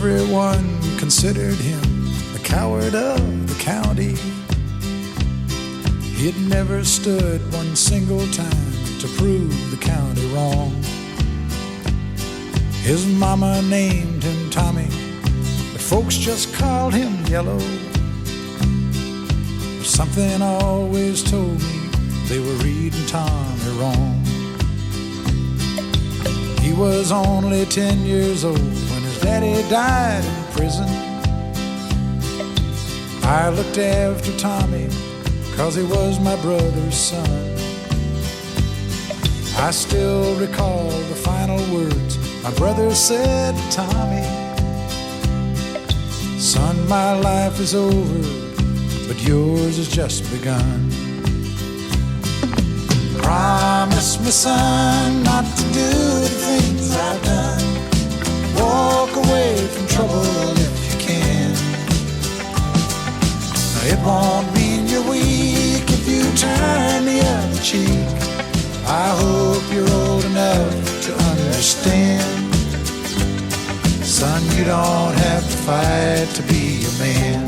Everyone considered him the coward of the county. He had never stood one single time to prove the county wrong. His mama named him Tommy, but folks just called him Yellow. But something always told me they were reading Tommy wrong. He was only 10 years old when his daddy died in prison. I looked after Tommy 'cause he was my brother's son. I still recall the final words my brother said to Tommy. Son, my life is over, but yours has just begun. Promise me, son, not to do the things I've done. Walk away from trouble if you can. Now, it won't mean you're weak if you turn the other cheek. I hope you're old enough to understand. Son, you don't have to fight to be a man.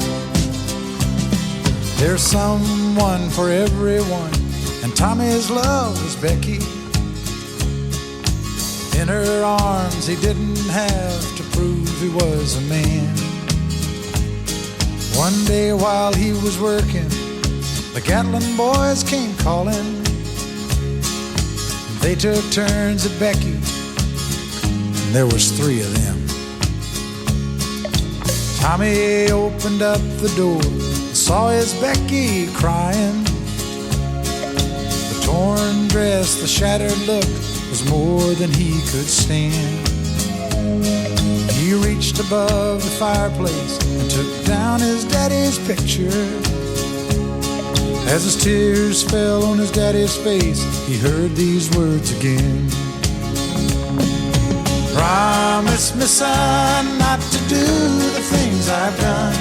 There's someone for everyone, and Tommy's love was Becky. In her arms he didn't have to prove he was a man. One day while he was working, the Gatlin boys came calling. They took turns at Becky, and there was 3 of them. Tommy opened up the door and saw his Becky crying. The torn dress, the shattered look was more than he could stand. He reached above the fireplace and took down his daddy's picture. As his tears fell on his daddy's face, he heard these words again. Promise me, son, not to do the things I've done.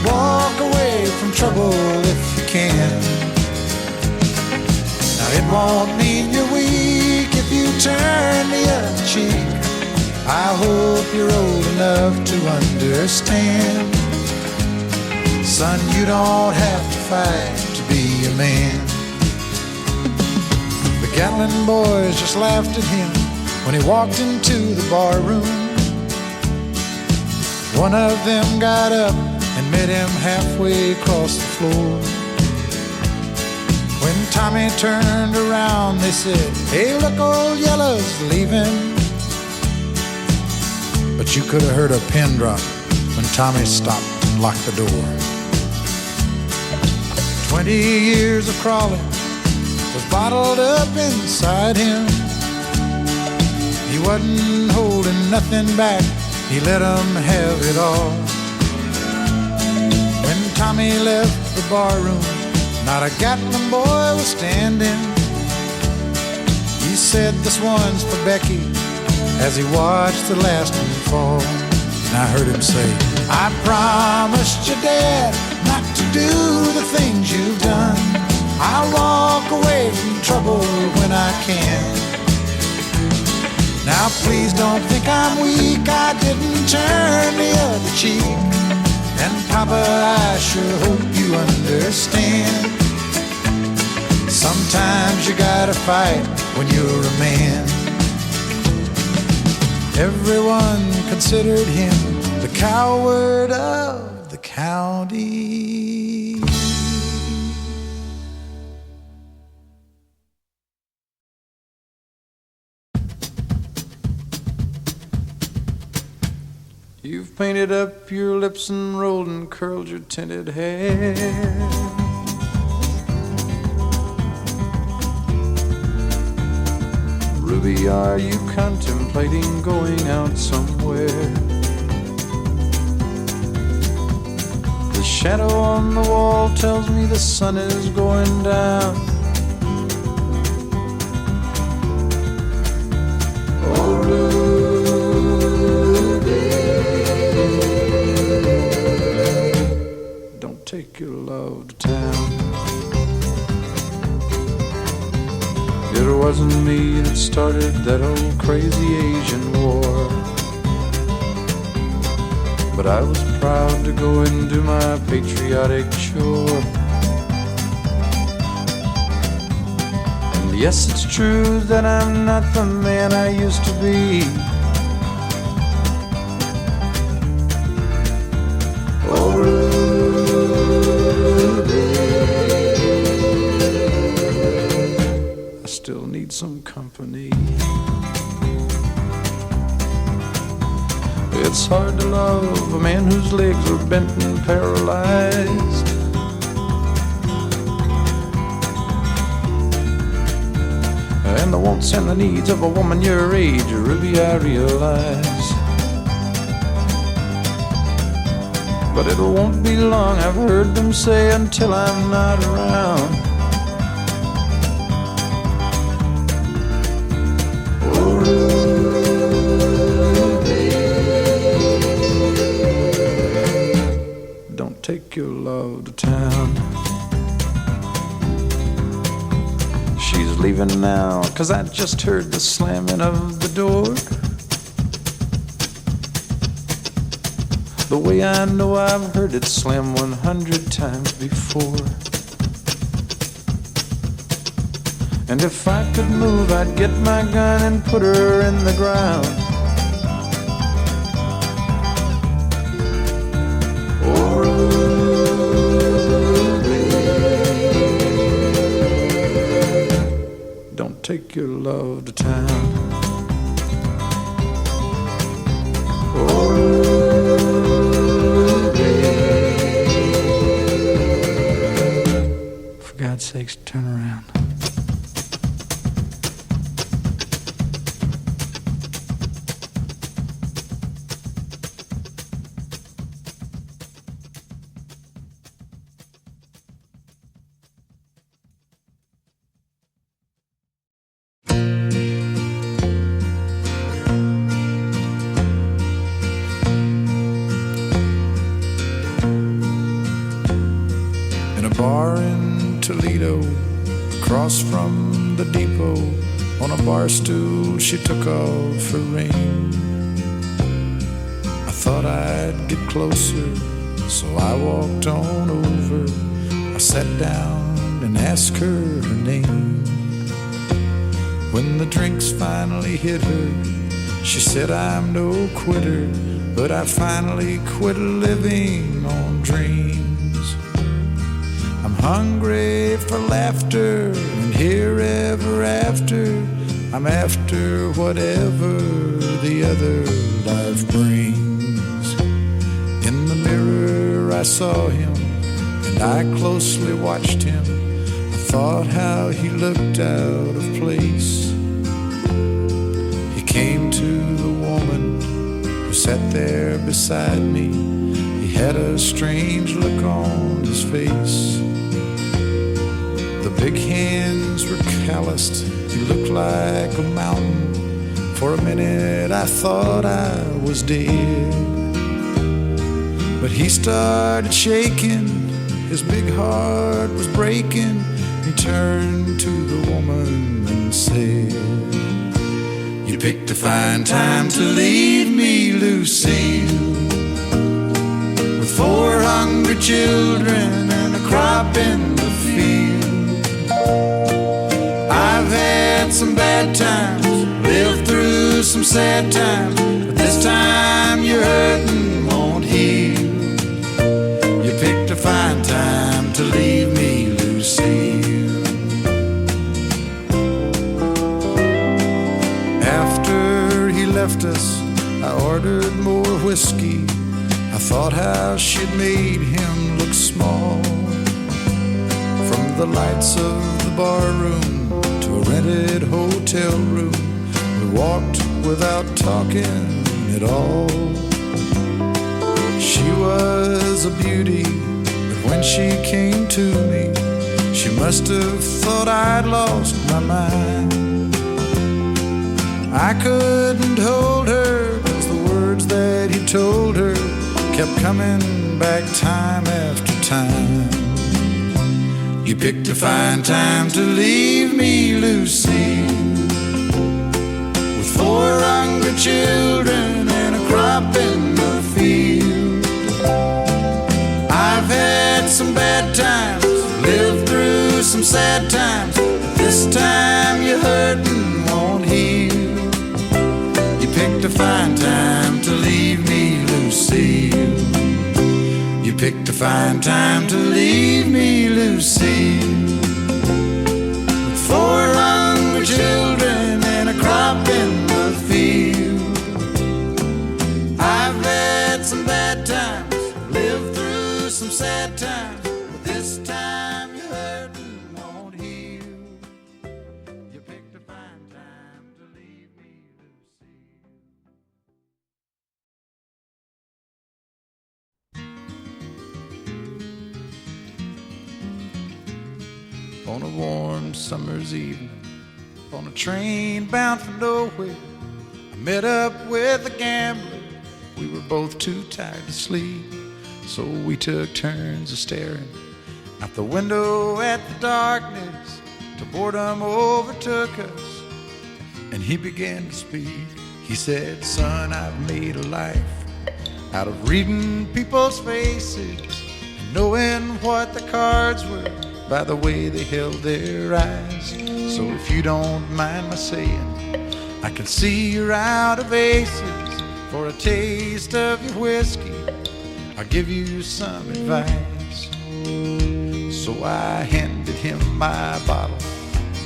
Walk away from trouble if you can. Now, it won't mean you're weak if you turn the other cheek. I hope you're old enough to understand. Son, you don't have to fight to be a man. The Gatlin boys just laughed at him when he walked into the bar room. One of them got up and met him halfway across the floor. When Tommy turned around, they said, "Hey, look, old Yellow's leaving." But you could have heard a pin drop when Tommy stopped and locked the door. 20 years of crawling was bottled up inside him. He wasn't holding nothing back, he let 'em have it all. When Tommy left the barroom, not a Gatlin boy was standing. He said, "This one's for Becky," as he watched the last one fall. And I heard him say, "I promised your dad not to do the things you've done. I'll walk away from trouble when I can. Now please don't think I'm weak, I didn't turn the other cheek. And Papa, I sure hope you understand. Sometimes you gotta fight when you're a man." Everyone considered him the coward of the county. You've painted up your lips and rolled and curled your tinted hair. Ruby, are you contemplating going out somewhere? The shadow on the wall tells me the sun is going down. Oh, Ruby, don't take your love to town. It wasn't me that started that old crazy Asian war. but I was proud to go and do my patriotic chore. And yes, it's true that I'm not the man I used to be. Oh, Ruby, I still need some company. It's hard to love a man whose legs are bent and paralyzed. And the wants and the needs of a woman your age, Ruby, I realize. But it won't be long, I've heard them say, until I'm not around. Oh, Ruby, don't take your love to town. She's leaving now, 'cause I just heard the slamming of the door. The way I know I've heard it slam 100 times before. And if I could move, I'd get my gun and put her in the ground. Oh, Ruby, don't take your love to town. Oh, for God's sakes, turn around. Bar in Toledo, across from the depot, on a bar stool she took off her ring. I thought I'd get closer, so I walked on over. I sat down and asked her her name. When the drinks finally hit her, she said, I'm no quitter, but I finally quit living on dreams. I'm hungry for laughter, and here ever after, I'm after whatever the other life brings. In the mirror I saw him, and I closely watched him. I thought how he looked out of place. He came to the woman who sat there beside me. He had a strange look on his face. The big hands were calloused, he looked like a mountain. For a minute I thought I was dead. But he started shaking, his big heart was breaking. He turned to the woman and said, you picked a fine time to leave me, Lucille, with 4 hungry children and a crop in the field. I've had some bad times, lived through some sad times, but this time your hurting won't heal. You picked a fine time to leave me, Lucille. After he left us, I ordered more whiskey. I thought how she'd made him look small. From the lights of the bar room to a rented hotel room, we walked without talking at all. She was a beauty, but when she came to me, she must have thought I'd lost my mind. I couldn't hold her, 'cause the words that he told her kept coming back time after time. You picked a fine time to leave me, Lucille, with 4 hungry children and a crop in the field. picked a fine time to leave me, Lucille, with 4 hungry children and a crop in the field. I've had some bad times, lived through some sad times, but this time you're hurting won't heal. You picked a fine time to leave me, Lucille. On a warm summer's evening, on a train bound for nowhere, I met up with a gambler. We were both too tired to sleep, so we took turns of staring out the window at the darkness till boredom overtook us, and he began to speak. He said, "Son, I've made a life out of reading people's faces and knowing what the cards were by the way they held their eyes. So if you don't mind my saying, I can see you're out of aces. For a taste of your whiskey, I'll give you some advice." So I handed him my bottle,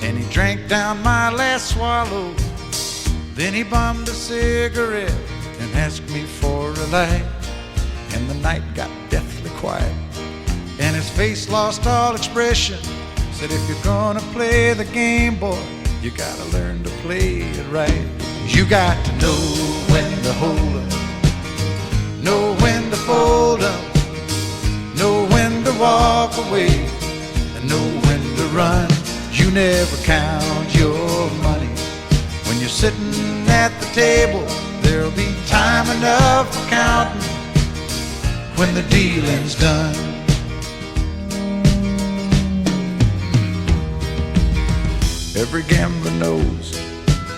and he drank down my last swallow. Then he bummed a cigarette and asked me for a light, and the night got deathly quiet, and his face lost all expression. Said, "If you're gonna play the game, boy, you gotta learn to play it right. You got to know when to hold up, know when to fold up, know when to walk away, and know when to run. You never count your money. When you're sitting at the table, there'll be time enough for counting when the dealing's done." Every gambler knows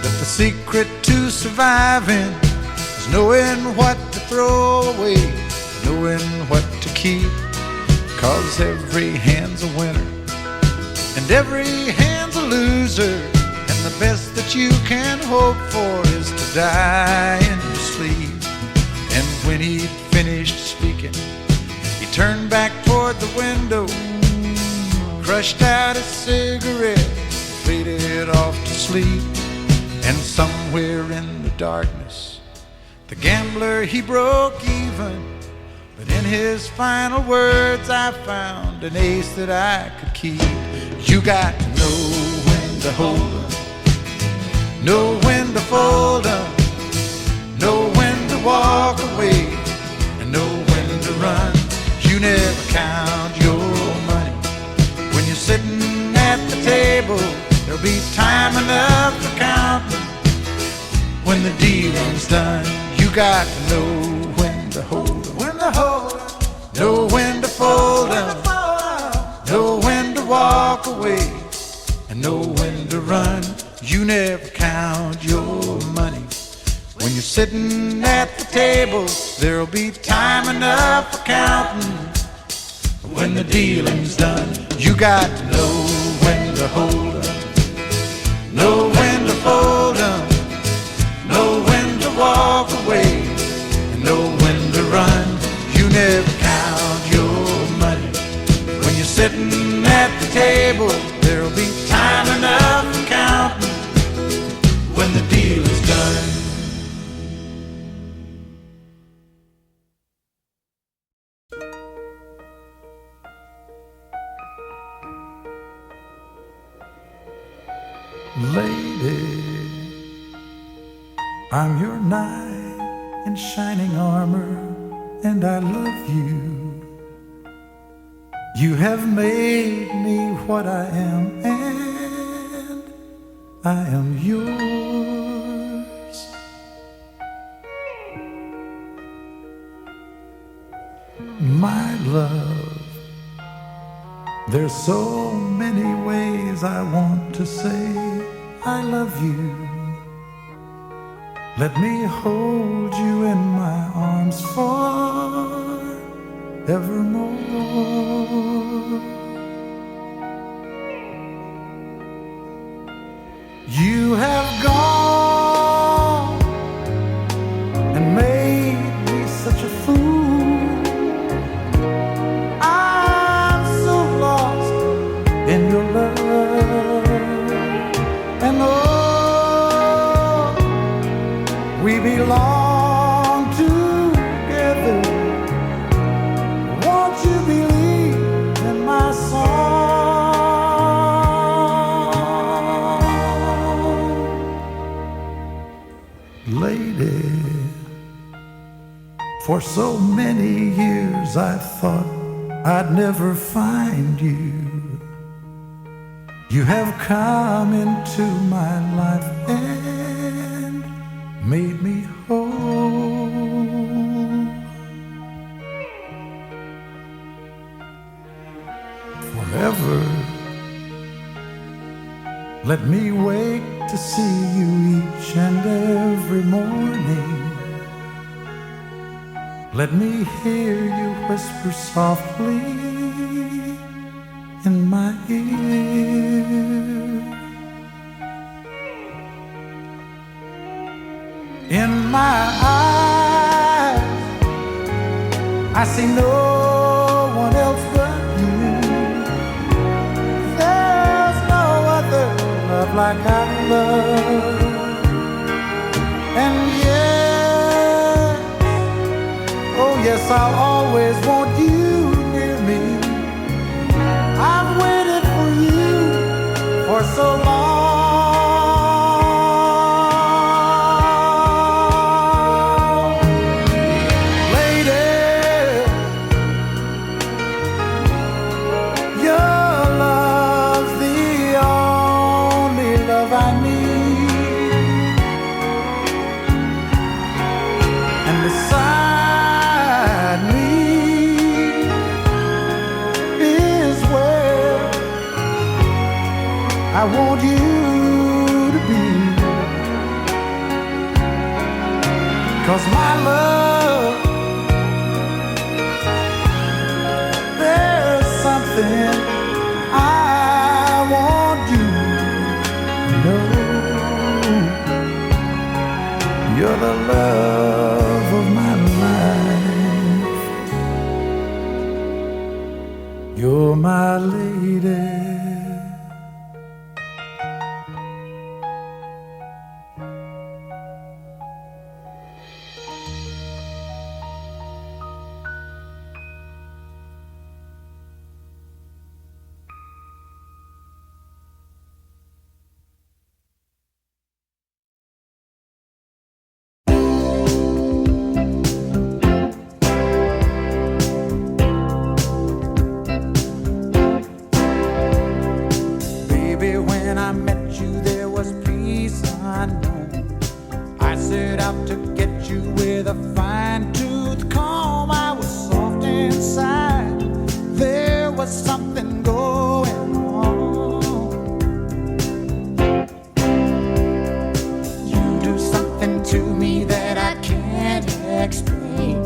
that the secret to surviving is knowing what to throw away, knowing what to keep. 'Cause every hand's a winner and every hand's a loser, and the best that you can hope for is to die in your sleep. And when he'd finished speaking, he turned back toward the window, crushed out his cigarette, faded off to sleep. And somewhere in the darkness, the gambler, he broke even. But in his final words, I found an ace that I could keep. You got to know when to hold up, know when to fold up, know when to walk away, and know when to run. You never count your money. When you're sitting at the table, there'll be time enough for counting when the dealing's done. You got to know when to hold up, know when to fold up, know when to walk away, and know when to run. You never count your money. When you're sitting at the table, there'll be time enough for counting when the dealing's done. You got to know when to hold up, know when to fold up, know when to walk away, and know when to run. You never count your money. When you're sitting at the table, there'll be time enough for counting when the deal is done. Lady, I'm your knight in shining armor, and I love you. You have made me what I am, and I am yours. My love, there's so many ways I want to say I love you. Let me hold you in my arms forevermore. You have gone and made me such a fool. For so many years I thought I'd never find you. You have come into my life and made me whole. Forever, let me wake to see you each and every morning. Let me hear you whisper softly in my ear. In my eyes, I see no one else but you. There's no other love like our love. And yes, I'll always want you near me. I've waited for you for so long. Lady, your love's the only love I need. And beside me is where I want you to be. 'Cause my love, there's something I want you to know. You're the love of my life. You're my lady. When I met you, there was peace unknown. I set out to get you with a fine-tooth comb. I was soft inside. There was something going on. You do something to me that I can't explain.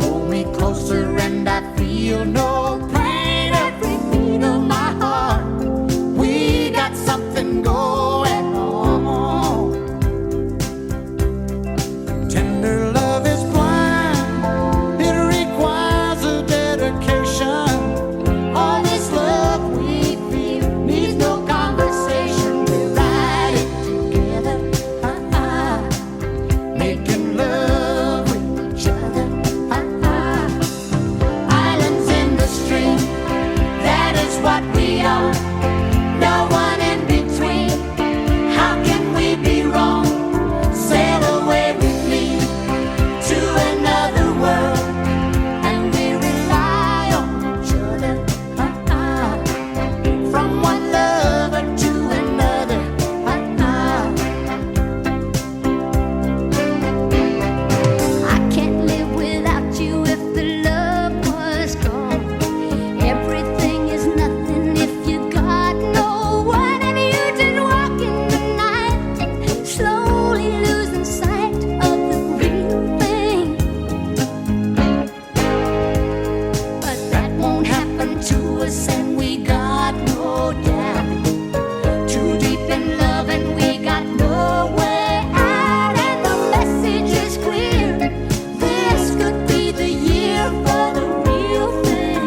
Hold me closer and I feel no pain. Every beat of my heart, something going on. Tender love is blind. It requires a dedication. All this love we feel needs no conversation. We ride it together, making love with each other. Islands in the stream, that is what we are. No one in between. How can we be wrong? Sail away with me to another world, and we rely on each other. From one lover to another. I can't live without you if the love was gone. Everything is nothing if you got no one, and you just walk in the night, slowly losing sight of the real thing. But that won't happen to us, and we got no doubt. Too deep in love, and we got no way out. And the message is clear. This could be the year for the real thing.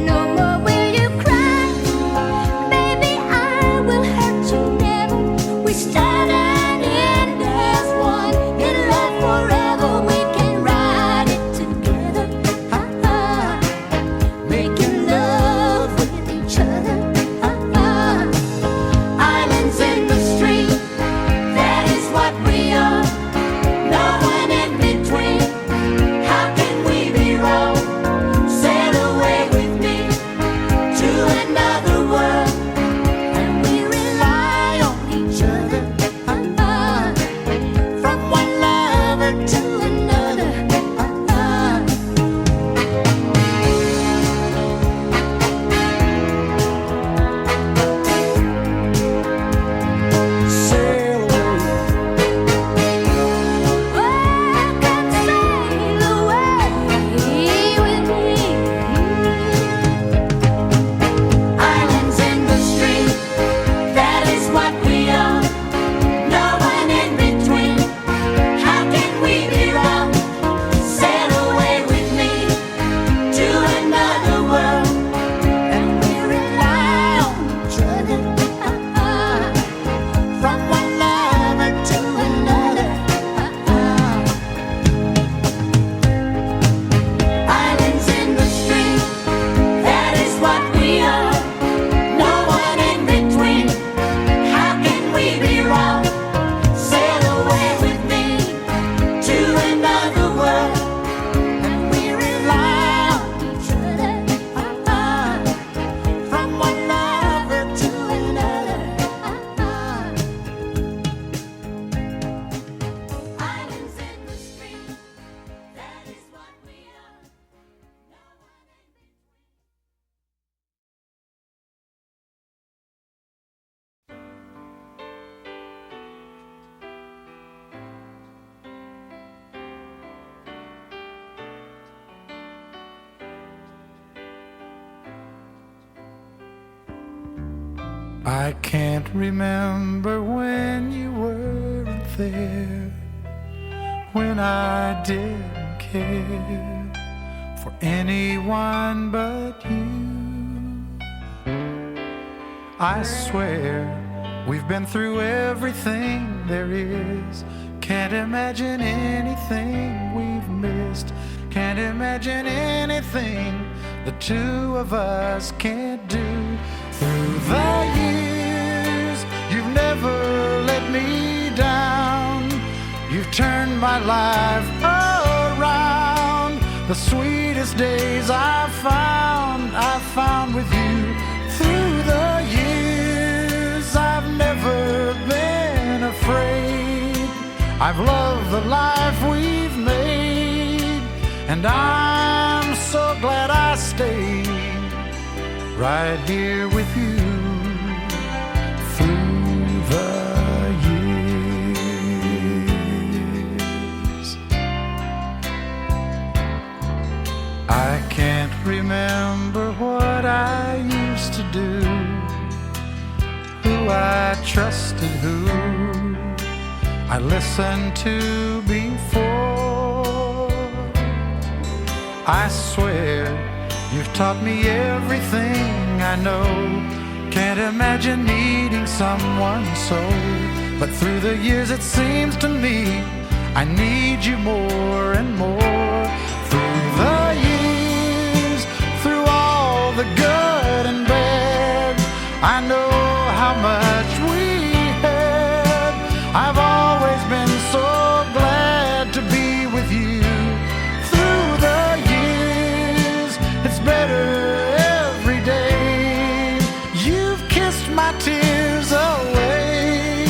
No more will you cry, baby, I will hurt you never. We start and end as one. In love forever, we can ride it together. I can't remember when you weren't there, when I didn't care for anyone but you. I swear we've been through everything there is. Can't imagine anything we've missed. Can't imagine anything the two of us can't do. Through the years, you've never let me down. You've turned my life around. The sweetest days I found with you. Through the years, I've never been afraid. I've loved the life we've made, and I'm so glad I stayed right here with you through the years. I can't remember what I used to do, who I trusted, who I listened to before. I swear you've taught me everything I know. Can't imagine needing someone so. But through the years it seems to me I need you more and more. Through the years, through all the good and bad, I know how much we had. I've always been so glad to be with you. Through the years, it's better every day. You've kissed my tears away.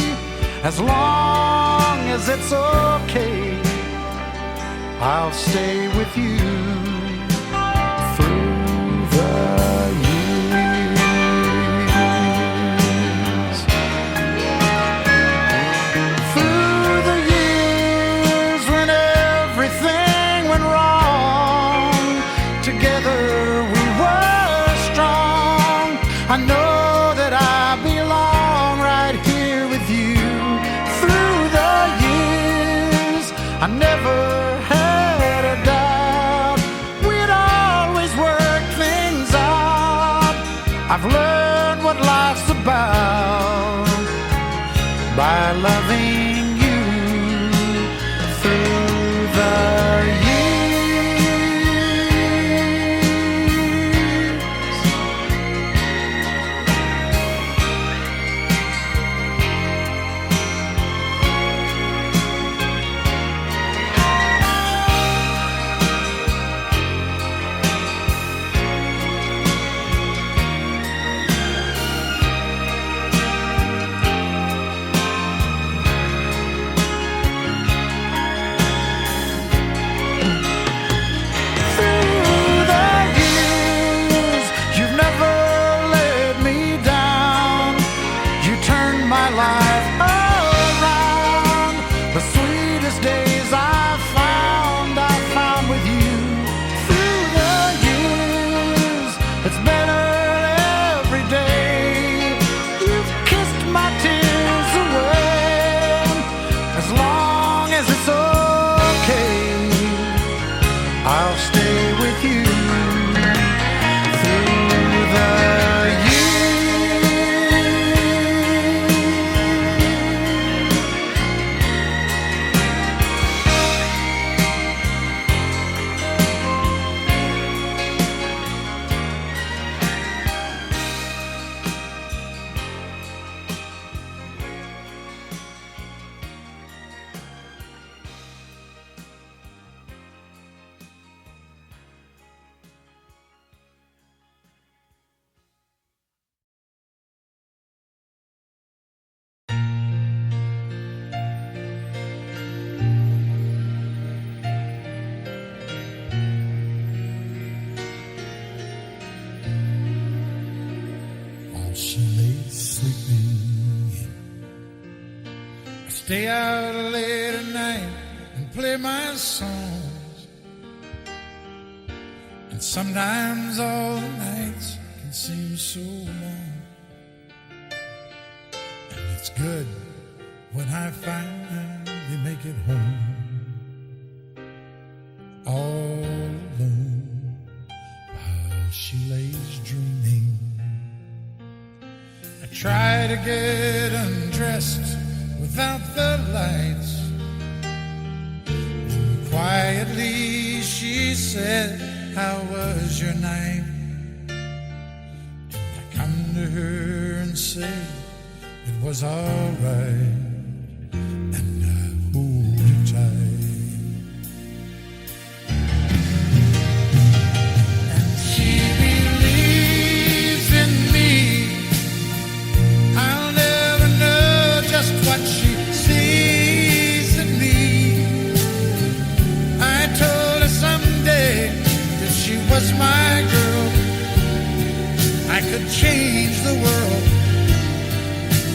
As long as it's okay, I'll stay with you through the years. Through the years when everything went wrong, together we were strong. I know that I belong right here with you. Through the years, I never had a doubt we'd always work things out. I've learned what life's about by loving you through the stay out late at night and play my songs. And sometimes all the nights can seem so long. It's good when I finally make it home, all alone while she lays dreaming. I try to get undressed without the lights. And quietly she said, "How was your night?" And I come to her and say, "It was all right," and I hold her tight. And she believes in me. I'll never know just what she sees in me. I told her someday if she was my girl, I could change the world.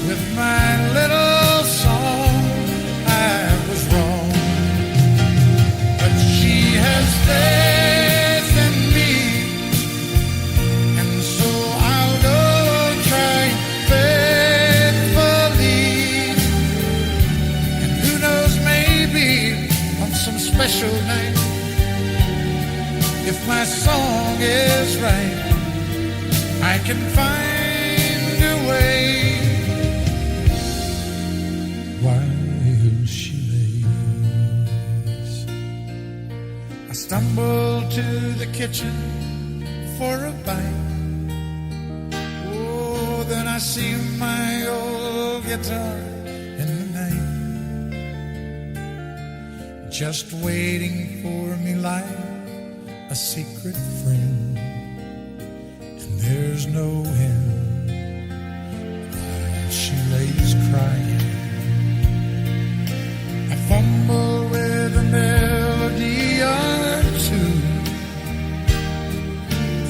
With my little song, I was wrong. But she has faith in me, and so I'll go try faithfully. And who knows, maybe on some special night, if my song is right, I can find a way. Stumble to the kitchen for a bite. Oh, then I see my old guitar in the night, just waiting for me like a secret friend. And there's no end while she lays crying. I fumble with a melody or two,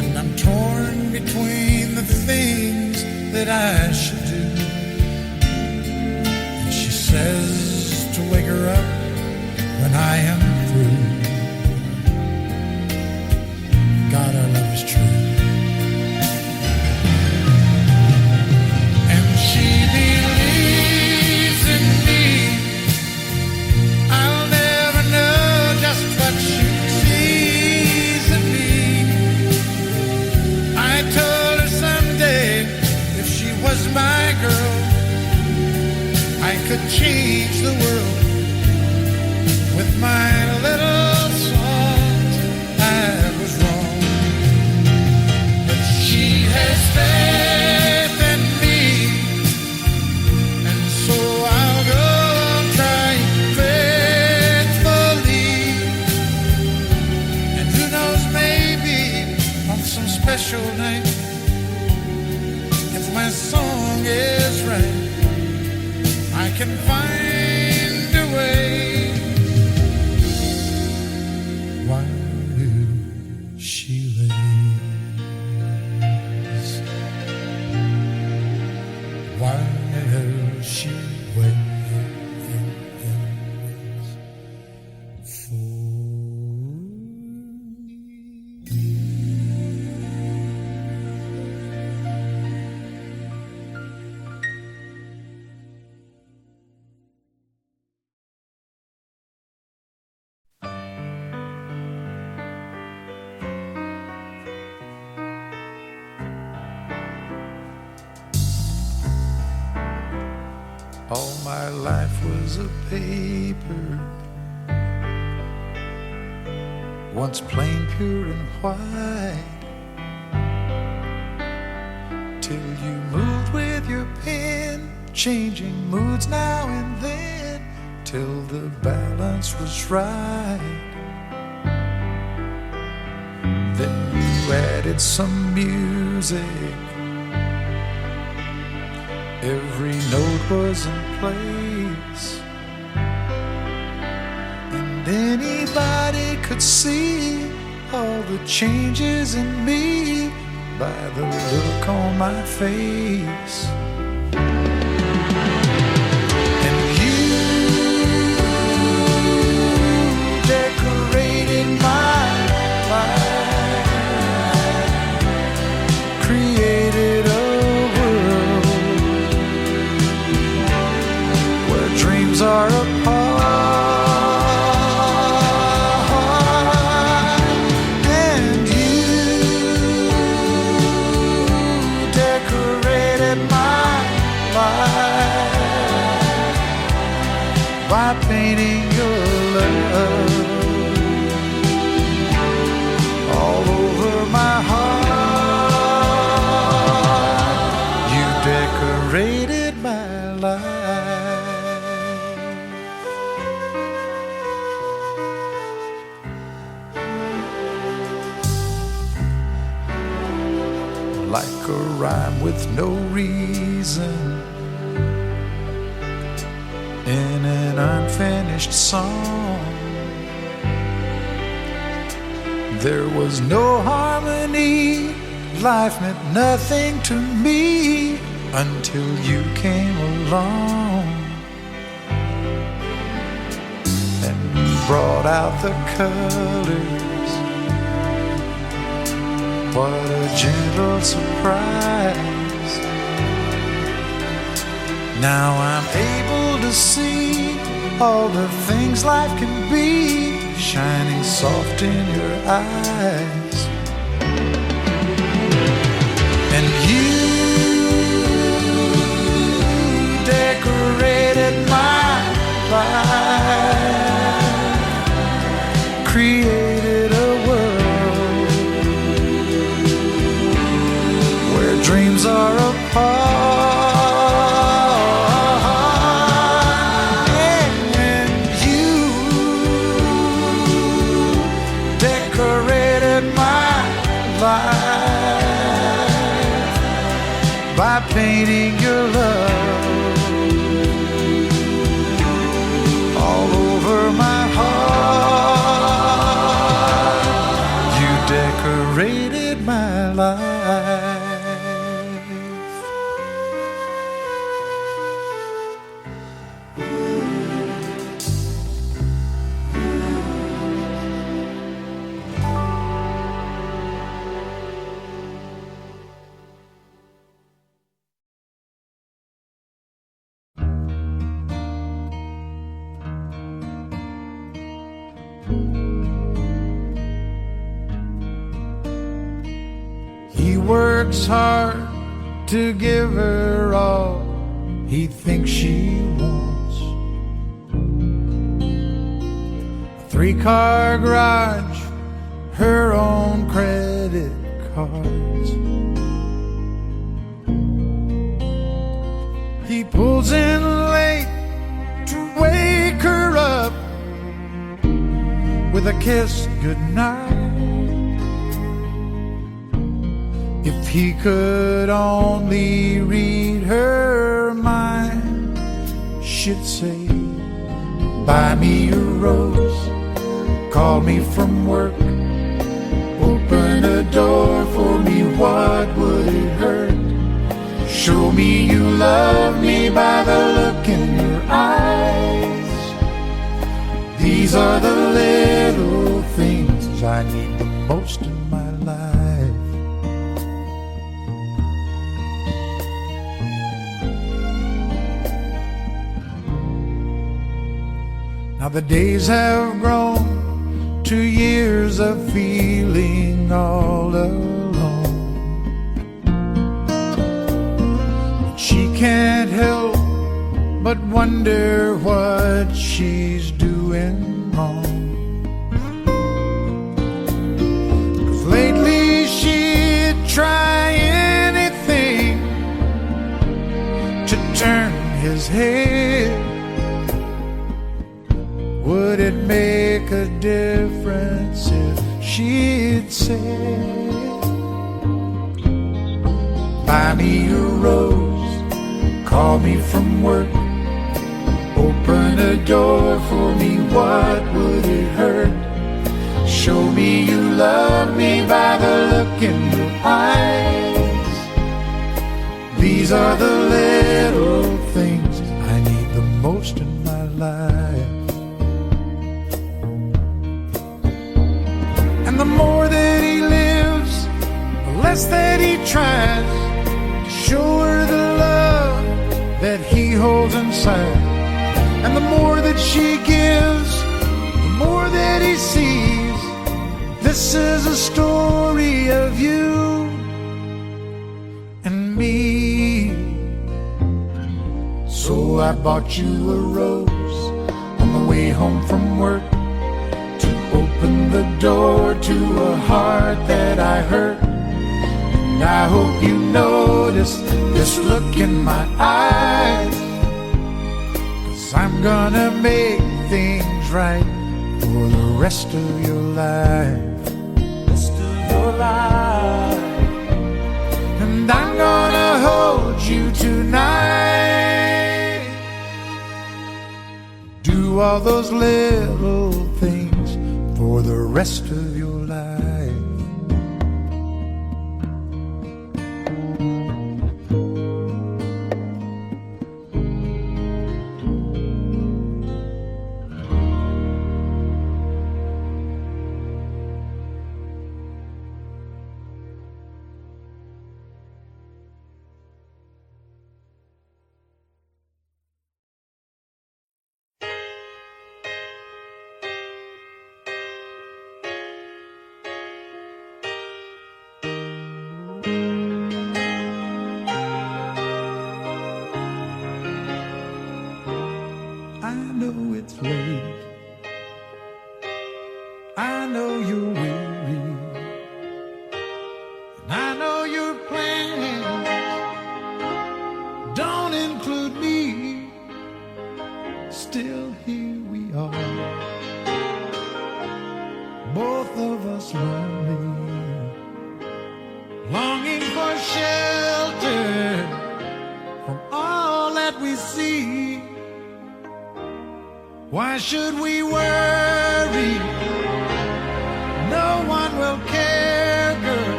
and I'm torn between the things that I should do. And she says to wake her up when I am through. God, our love is true. And she believes in me. I'll never know just what she sees in me. I told her someday if she was my girl, I could change the world. With my little songs, I was wrong. But she has faith in me, and so I'll go on trying faithfully. And who knows, maybe on some special night, if my song is right, I can find a way. While she lays, while she waits for me. All my life was a paper, once plain, pure and white, till you moved with your pen, changing moods now and then, till the balance was right. Then you added some music, every note was in place, and anybody could see all the changes in me by the look on my face. And you decorated my life, created a world like a rhyme with no reason in an unfinished song. There was no harmony, life meant nothing to me until you came along and brought out the colors. What a gentle surprise. Now I'm able to see all the things life can be, shining soft in your eyes. And you decorated my life, created a world where dreams are apart. By painting your love all over my heart, you decorated my life. Works hard to give her all he thinks she wants. A 3-car garage, her own credit cards. He pulls in late to wake her up with a kiss goodnight. If he could only read her mind, she'd say, buy me a rose, call me from work, open a door for me, what would it hurt? Show me you love me by the look in your eyes. These are the little things I need the most in my life. Now the days have grown to years of feeling all alone. She can't help but wonder what she's doing wrong. 'Cause lately she'd try anything to turn his head. Would it make a difference if she'd say, buy me a rose, call me from work, open a door for me, what would it hurt? Show me you love me by the look in your eyes. These are the little things I need the most in my life. The more that he lives, the less that he tries to show her the love that he holds inside. And the more that she gives, the more that he sees. This is a story of you and me. So I bought you a rose on the way home from work, open the door to a heart that I hurt. And I hope you notice this look in my eyes, 'cause I'm gonna make things right for the rest of your life. Rest of your life. do all those little things for the rest of your life. I know it's late, I know you're weary, and I know your plans don't include me. Still here we are, both of us lonely, longing for shelter from all that we see. Why should we worry? No one will care, girl.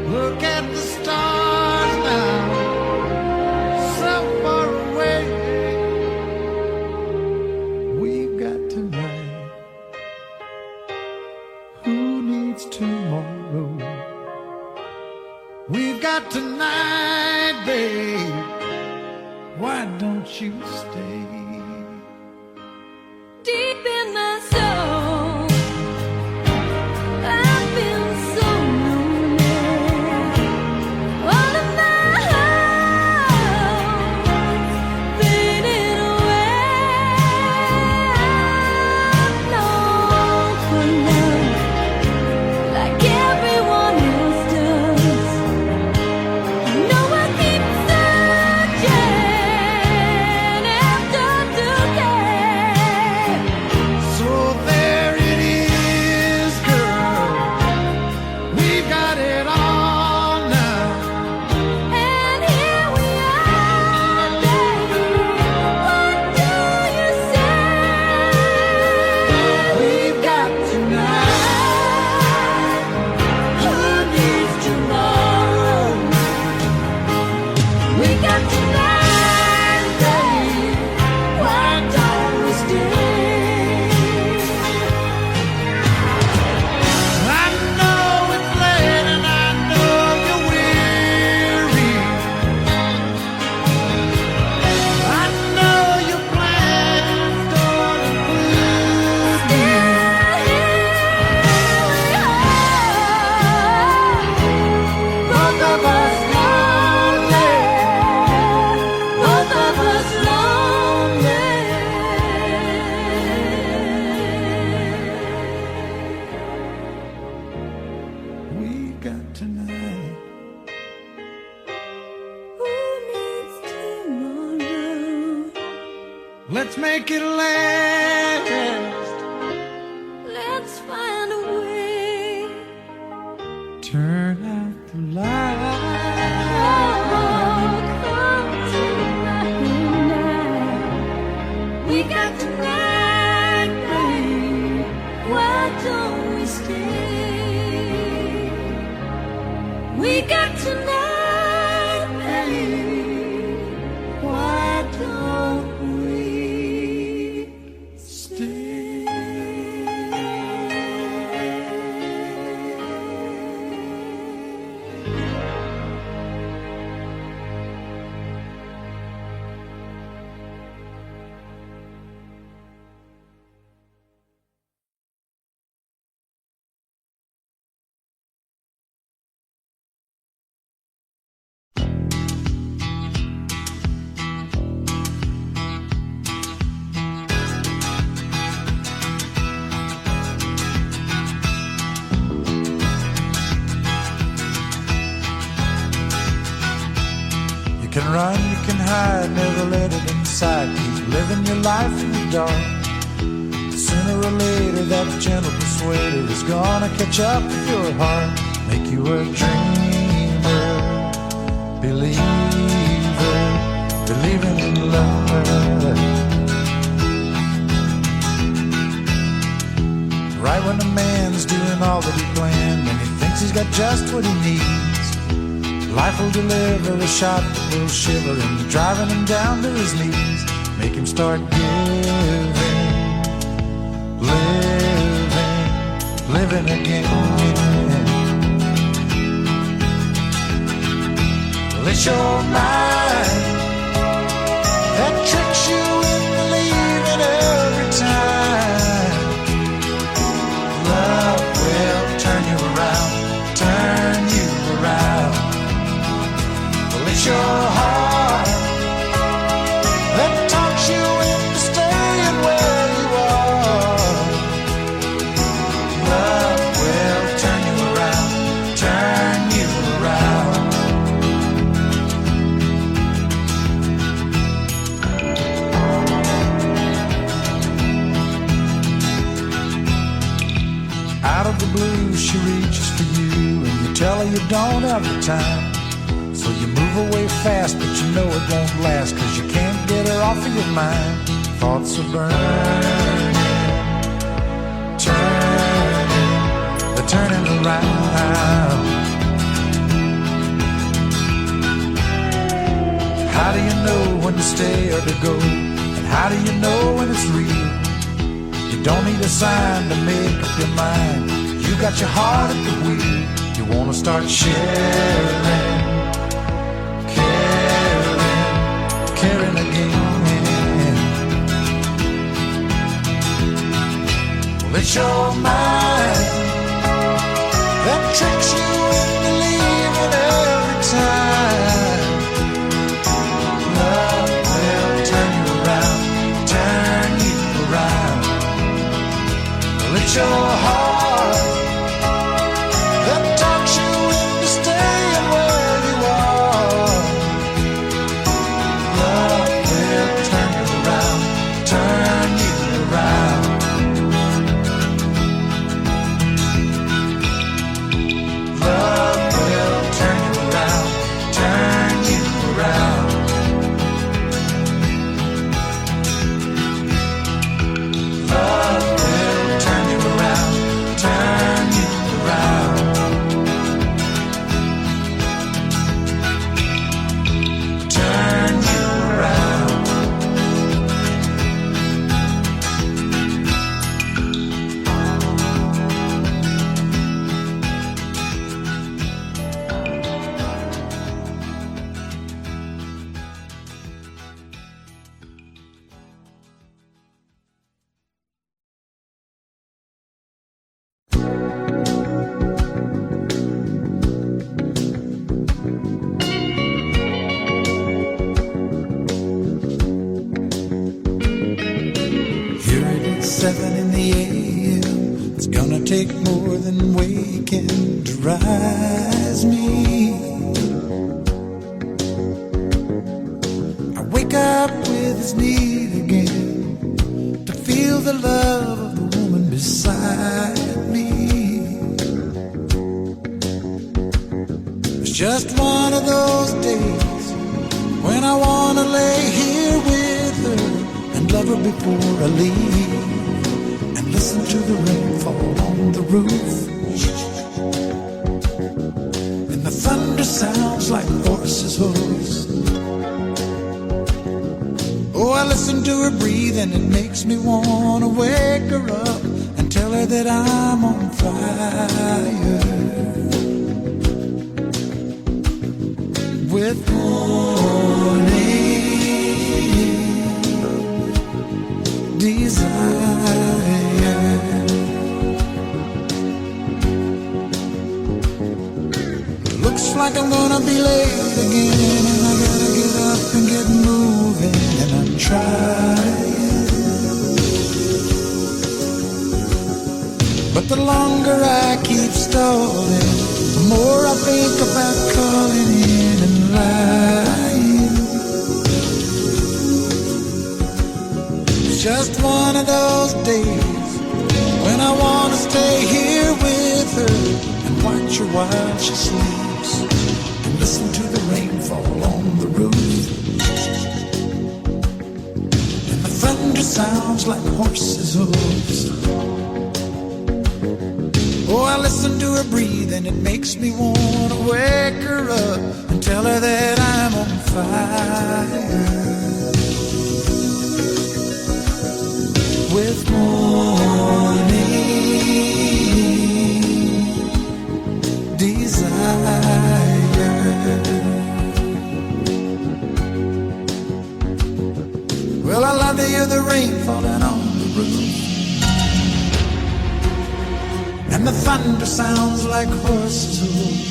Look at the stars now, so far away. We've got tonight. Who needs tomorrow? We've got tonight, babe. Why don't you stay? Deep in my soul, I've been so lonely. All of my hopes faded away. I'm long for love, like everyone else does. I know I keep searching after today. So there it is, girl. We've got it all now. And here we are, baby. What do you say? We've got tonight. Who needs tomorrow? We got tonight, baby. Why don't we stay? I know it's late and I know you're weary. I know your plans don't include me. Both of us lonely. Both of us lonely. We've got tonight. Who needs tomorrow? Let's make it last. Let's find a way. Turn out the light. Come tonight. We got tonight, babe. Why don't we stay? We got tonight, babe. Why don't we stay? You can run, you can hide, never let it inside. Keep living your life in the dark. Sooner or later, that gentle persuader is gonna catch up with your heart. Make you a dreamer, believer, believing in love. that he planned, and he thinks he's got just what he needs. Life will deliver a shot that will shiver him, driving him down to his knees. Make him start giving, living again. Well, it's your mind that tricks you in believing every time. Love will turn you around, turn you around. Well, it's your heart that talks you into staying where you are. Love will turn you around, turn you around. Out of the blue she reaches for you, and you tell her you don't have the time. So you move away fast, but you know it won't last, 'cause you can't get her off of your mind. Thoughts are burning, turning, they're turning around. How do you know when to stay or to go? And how do you know when it's real? You don't need a sign to make up your mind. You got your heart at the wheel. You wanna start sharing, caring again. Well, it's your mind that tricks you into believing every time. Love will turn you around, turn you around. Well, it's your heart that talks you into staying where you are. Love will turn you around, turn you around. Love will turn you around, turn you around. Love will turn you around, turn you around. Turn you around. Here it is, 7 in the a.m. It's gonna take more than waking to rise me. I wake up with this need again to feel the love of the woman beside me. It's just one of those days when I wanna lay here with her and love her before I leave, and listen to the rain fall on the roof, and the thunder sounds like horses' hooves. Oh, I listen to her breathe and it makes me wanna wake her up and tell her that I'm on fire with morning desire. Looks like I'm gonna be late again, and I gotta get up and get moving, and I'm trying. But the longer I keep stalling, the more I think about calling in and lying. It's just one of those days when I wanna stay here with her and watch her while she sleeps, and listen to the rain fall on the roof, and the thunder sounds like horses' hooves. Oh, I listen to her breathe and it makes me want to wake her up and tell her that I'm on fire. With morning desire. Well, I love to hear the rain falling on the roof, and the thunder sounds like horses' hooves.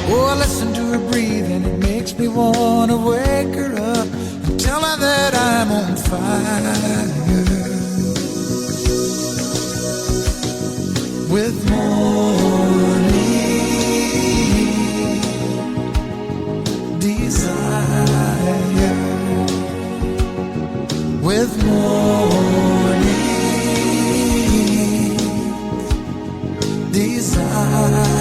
Oh, I listen to her breathe and it makes me want to wake her up and tell her that I'm on fire. With morning desire. With morning desire.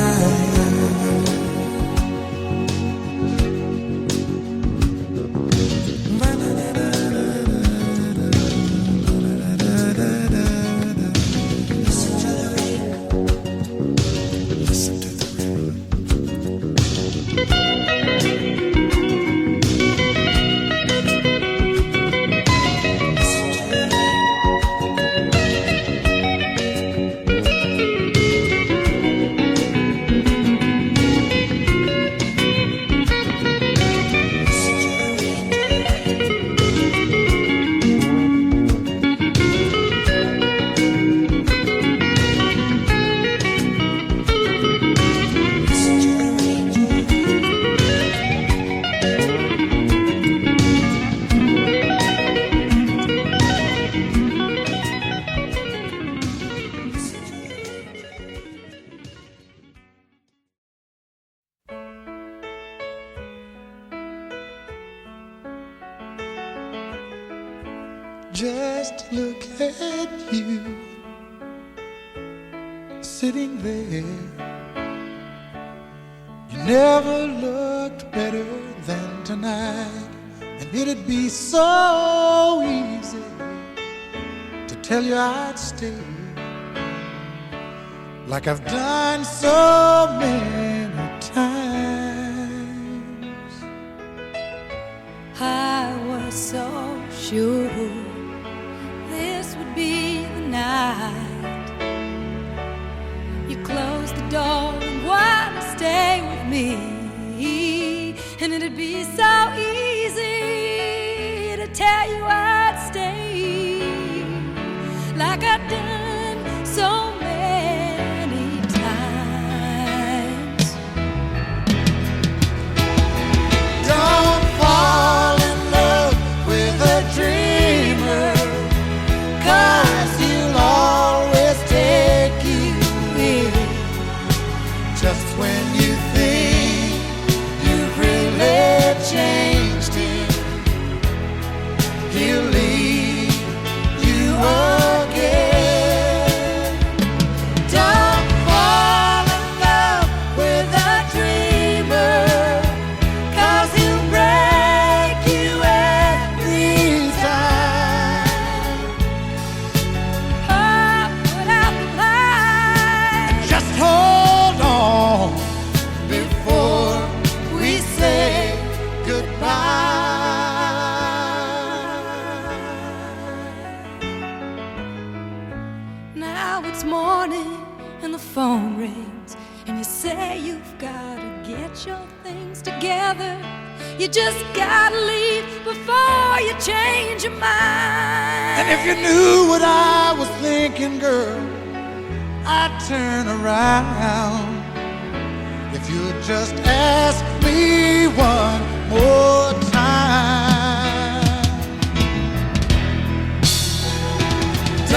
Just look at you, sitting there. You never looked better than tonight, and it'd be so easy to tell you I'd stay, like I've done so many times. I was so sure this would be the night. You closed the door and wanted to stay with me, and it'd be so easy to tell you I'd stay, like I've done so many times. Don't fall in love with a dreamer, 'cause he'll always take you in just when you think you've really changed him. He'll leave you again. Don't fall in love with a dreamer, 'cause he'll break you every time. Put out the light. Just hold on before we say goodbye. Now it's morning and the phone rings, and you say you've gotta get your things together. You just gotta leave before you change your mind. And if you knew what I was thinking, girl, I'd turn around. If you'd just ask me one more time.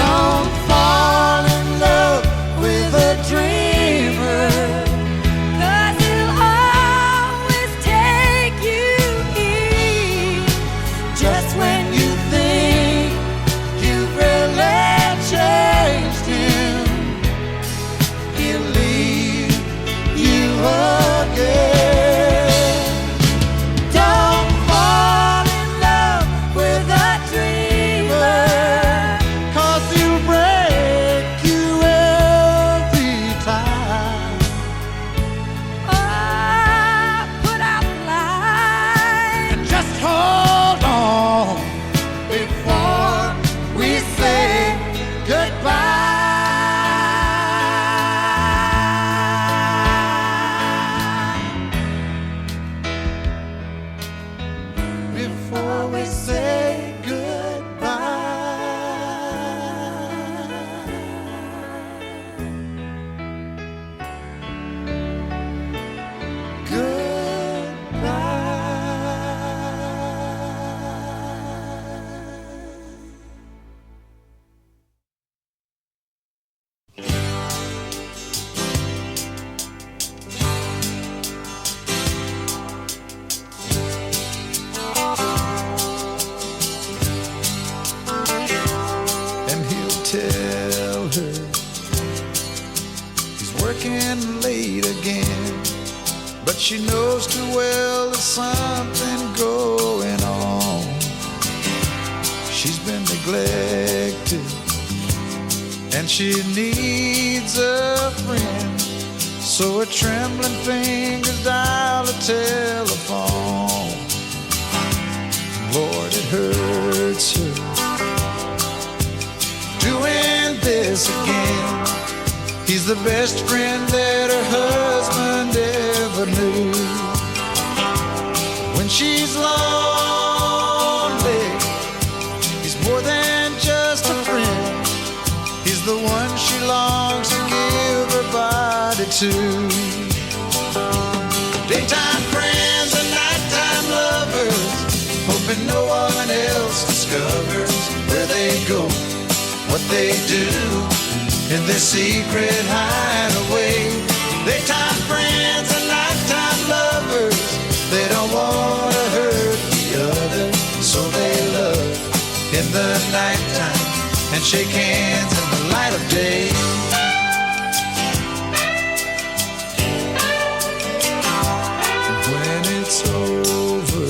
Don't fall in love with a dreamer, 'Cause he'll always take you in just when you think you've really changed him. He'll leave you again. late again. But she knows too well there's something going on. She's been neglected, and she needs a friend. So her trembling fingers dial a telephone. Lord, it hurts her doing this again. He's the best friend that her husband ever knew. When she's lonely, he's more than just a friend. He's the one she longs to give her body to. Daytime friends and nighttime lovers, hoping no one else discovers where they go, what they do in their secret hideaway. Daytime friends and nighttime lovers, they don't want to hurt the other, so they love in the nighttime and shake hands in the light of day. When it's over,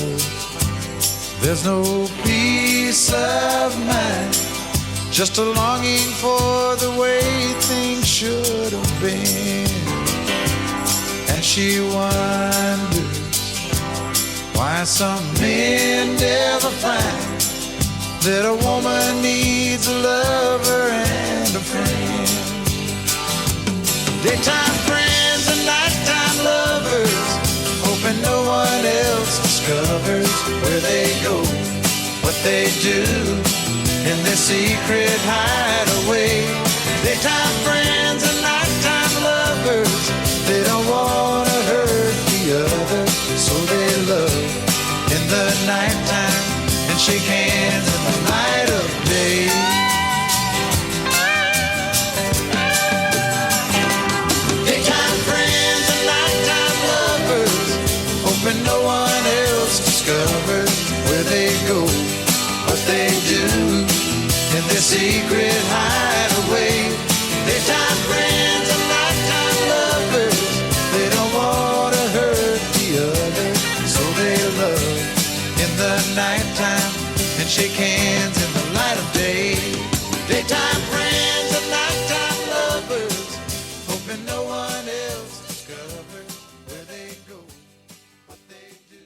there's no peace of mind, just a longing for the way things should have been. And she wonders why some men never find that a woman needs a lover and a friend. Daytime friends and nighttime lovers, hoping no one else discovers where they go, what they do in their secret hideaway. Daytime friends and nighttime lovers, they don't want to hurt the other, so they love in the nighttime and shake hands in the light of day. Daytime friends and nighttime lovers, hoping no one else discovers where they go, what they do in their secret hideaway. Daytime friends and nighttime lovers, they don't want to hurt the other, so they love in the nighttime and shake hands in the light of day. Daytime friends and nighttime lovers, hoping no one else discovers where they go, what they do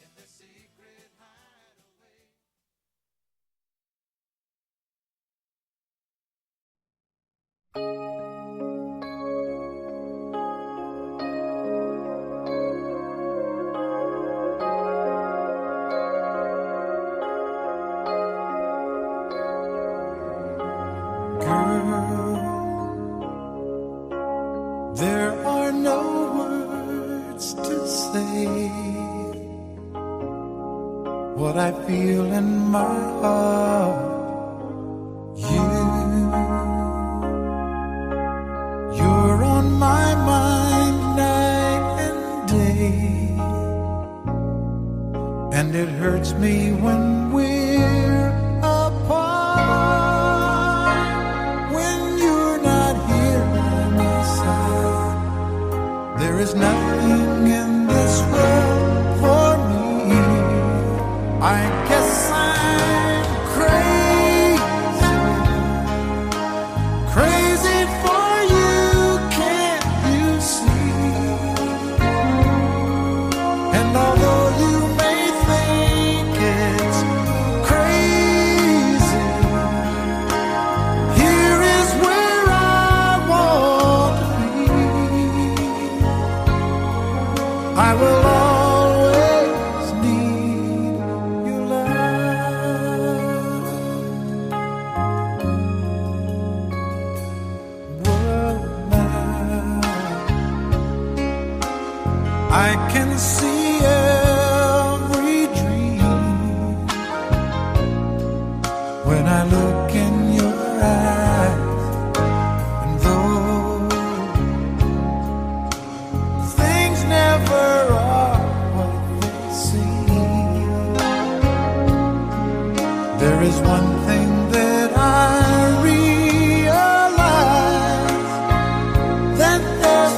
in their secret hideaway. There are no words to say what I feel in my heart. You're on my mind night and day, and it hurts me when we're apart. When you're not here by my side, there is nothing in this world for me. I guess I'm crazy for you, can't you see? And although you may think it's crazy, here is where I want to be. I will always need your love. Well, now I can see every dream when I look in your eyes. And though things never are what they seem, there is one thing that I realize, that there's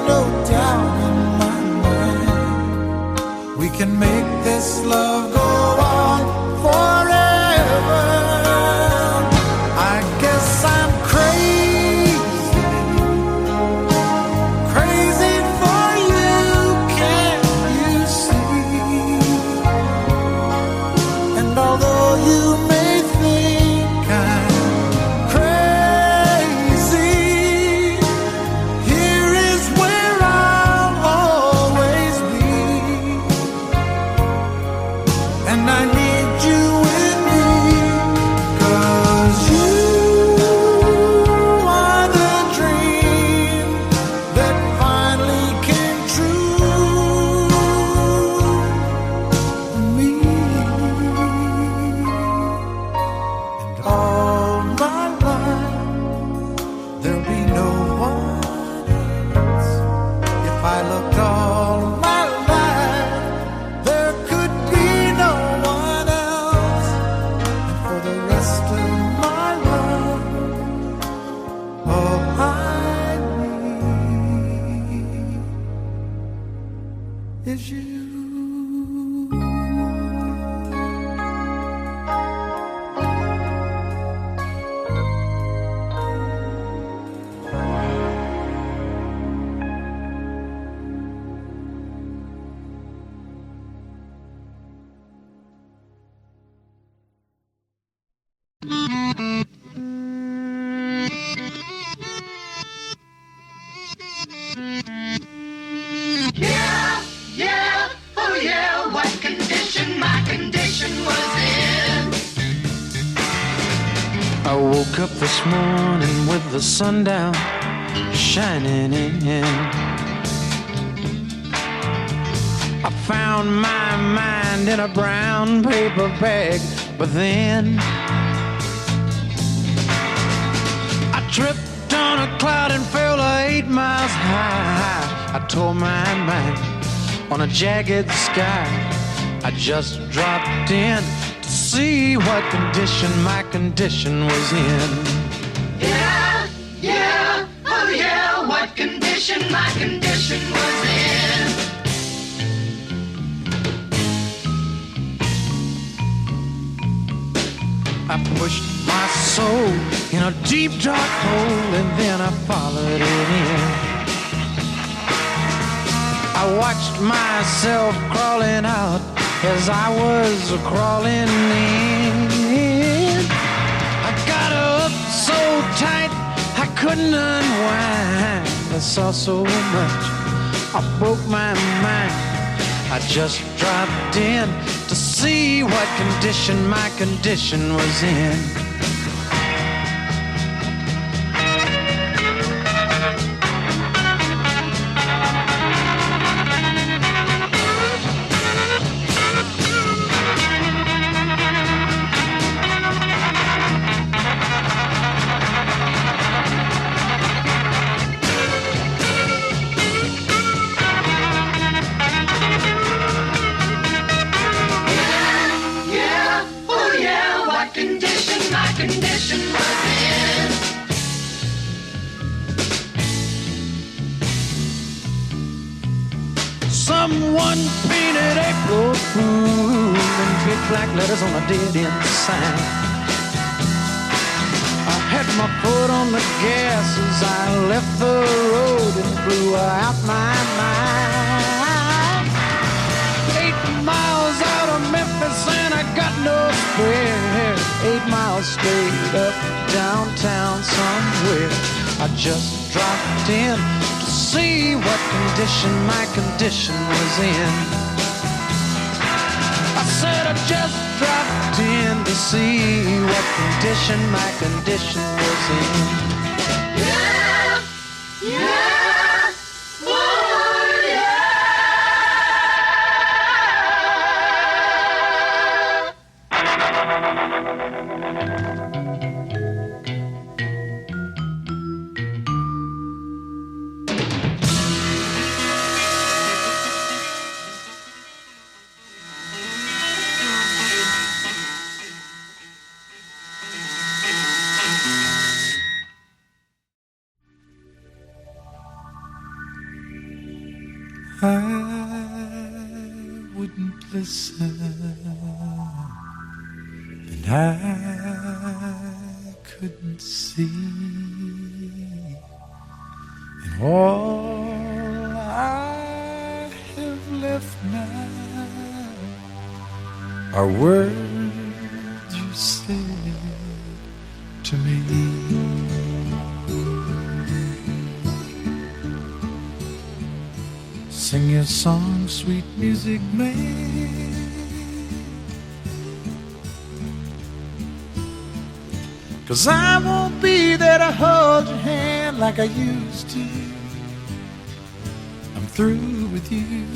this love go on forever? I guess I'm crazy, crazy for you, can't you see? And although you may think I'm crazy, here is where I'll always be. And I need you with me, 'cause you are the dream that finally came true for me. And all my life there'll be no one else. If I looked all my life, there could be no one else. And for the rest of my life, all I need is you. Yeah, yeah, oh yeah, what condition my condition was in. I woke up this morning with the sun down shining in. I found my mind in a brown paper bag, but then I tripped on a cloud and fell 8 miles high. I tore my mind on a jagged sky. I just dropped in to see what condition my condition was in. Yeah, yeah, oh yeah, what condition my condition was in. I pushed my soul in a deep dark hole and then I followed it in. I watched myself crawling out as I was crawling in. I got up so tight I couldn't unwind. I saw so much, I broke my mind. I just dropped in to see what condition my condition was in. Yeah, oh yeah, what condition my condition was in. Someone painted April Fool in big black letters on a dead-end sign. I had my foot on the gas as I left the road and blew out my mind. 8 miles out of Memphis and I got no spare. 8 miles straight up downtown somewhere. I just dropped in to see what condition my condition was in. I said I just dropped in to see what condition my condition was in. Yeah, yeah, oh yeah. I wouldn't listen, and I couldn't see, and all I have left now are words you said to me. Sing your song, sweet music man. Cause I won't be there to hold your hand like I used to. I'm through with you.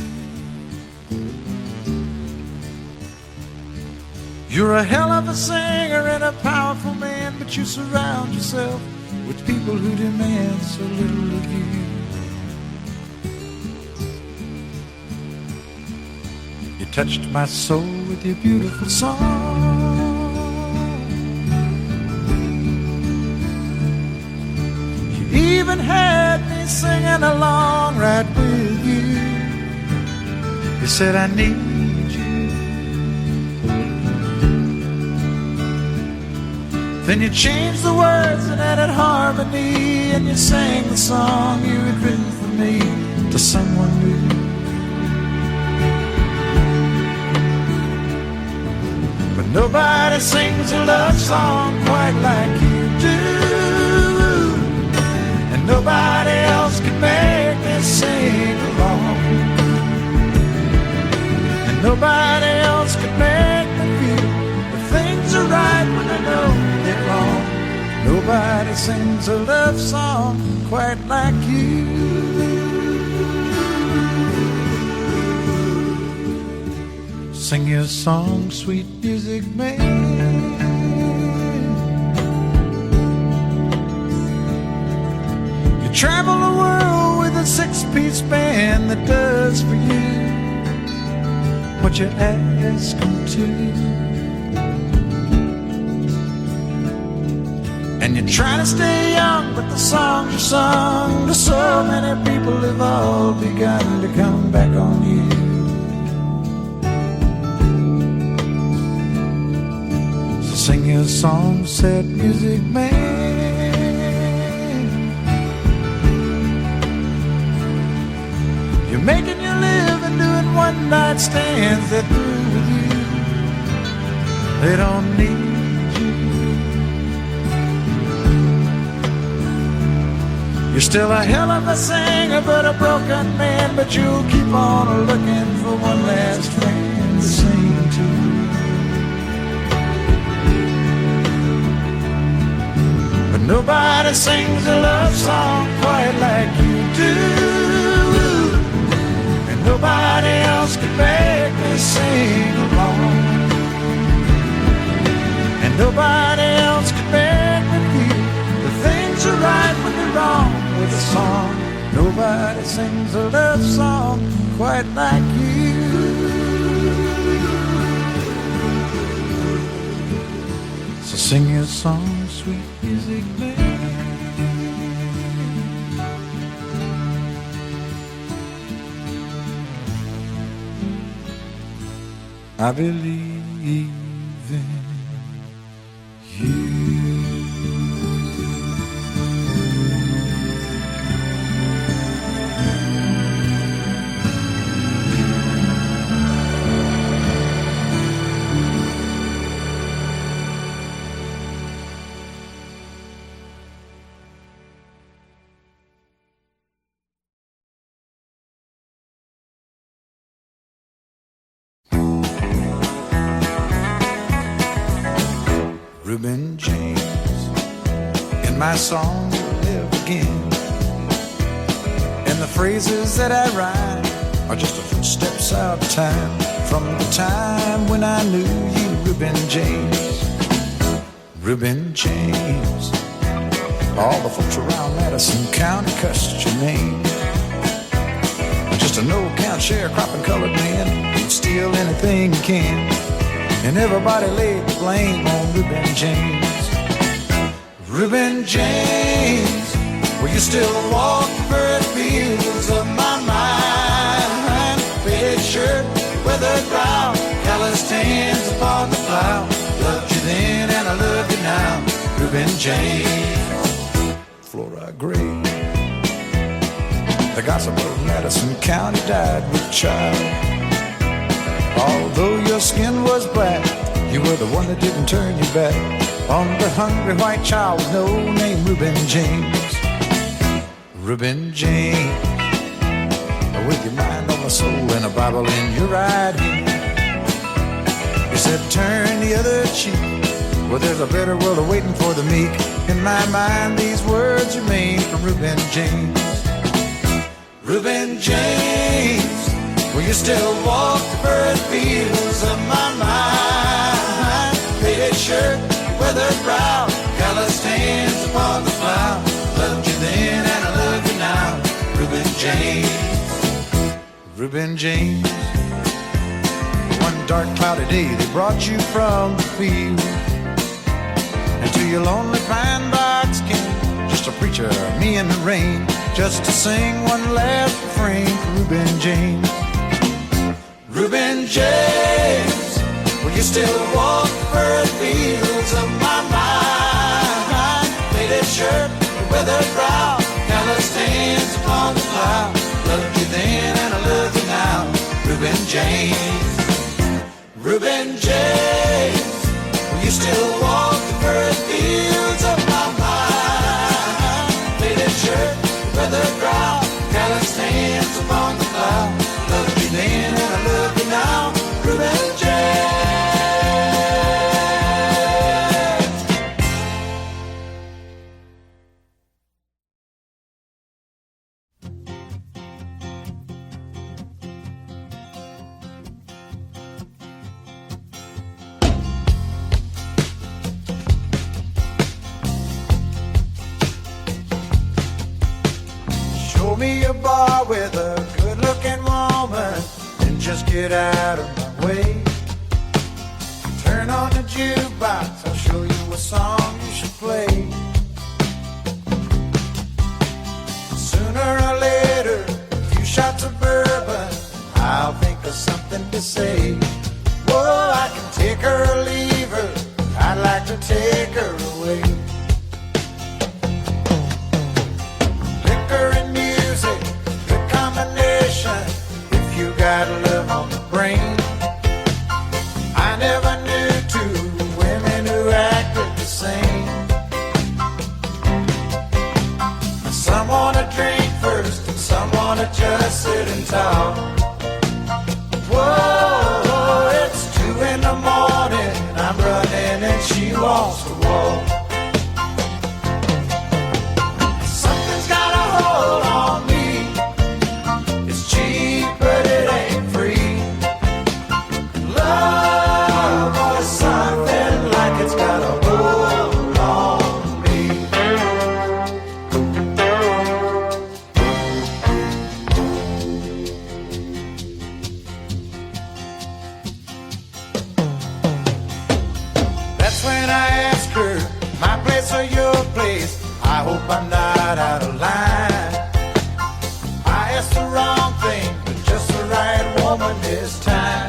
You're a hell of a singer and a powerful man, but you surround yourself with people who demand so little of you. You touched my soul with your beautiful song. You even had me singing along right with you. You said I need you. Then you changed the words and added harmony, and you sang the song you had written for me to someone new. Nobody sings a love song quite like you do, and nobody else can make me sing along, and nobody else can make me feel that things are right when I know they're wrong. Nobody sings a love song quite like you. Sing your song, sweet music man. You travel the world with a six-piece band that does for you what you ask them to. And you try to stay young, but the songs you sung to so many people have all begun to come back on you. Sing your song, sad music man. You're making your living doing one-night stands that through with you. They don't need you. You're still a hell of a singer, but a broken man. But you'll keep on looking for one last friend to sing to. Nobody sings a love song quite like you do, and nobody else can make me sing along, and nobody else can make me feel that things are right when they're wrong with a song. Nobody sings a love song quite like you. So sing your song, sweet music man. I believe in you. Reuben James, in my song you'll live again, and the phrases that I write are just the footsteps out of time, from the time when I knew you, Reuben James. Reuben James, all the folks around Madison County cussed your name. Just a no-account sharecropping colored man who'd steal anything he can, and everybody laid the blame on Reuben James. Reuben James, will you still walk the bird fields of my mind? Faded shirt, weathered hands upon the plow. Loved you then and I love you now. Reuben James. Flora Gray. The gossip of Madison County died with child. Although your skin was black, you were the one that didn't turn your back on the hungry white child with no name, Reuben James. Reuben James. With your mind on the soul and a Bible in your right hand. You said turn the other cheek, well there's a better world awaiting for the meek. In my mind these words remain from Reuben James. Reuben James, will you still walk the furrowed fields of my mind? Faded shirt, weathered brow, calloused hands upon the plow. Loved you then and I love you now. Reuben James. Reuben James. One dark cloudy day they brought you from the field, and to your lonely pine box came just a preacher, me in the rain, just to sing one last refrain for Reuben James. Reuben James, will you still walk the furrowed fields of my mind? Faded shirt, weathered brow, calloused hands upon the plow. Loved you then and I love you now. Reuben James. Reuben James, will you still walk the furrowed fields of my mind? Faded shirt, weathered brow, calloused hands upon the plow. Loved you then and I love you now. Reuben James. Show me a bar with a good-looking woman and just get out of my way. Turn on the jukebox, I'll show you a song you should play. Sooner or later, a few shots of bourbon, I'll think of something to say. Whoa, I can take her or leave her, I'd like to take her away. Liquor and music, good combination, if you got love on the brain. I never knew two women who acted the same. Some wanna drink first and some wanna just sit and talk. Whoa, it's 2 in the morning, I'm running and she wants to walk. Something's got a hold on me, it's cheap but it ain't free. Love was something like it's got a hold on me. That's when I ask her, my place or your place, I hope I'm not out of line. I asked the wrong thing, but just the right woman this time.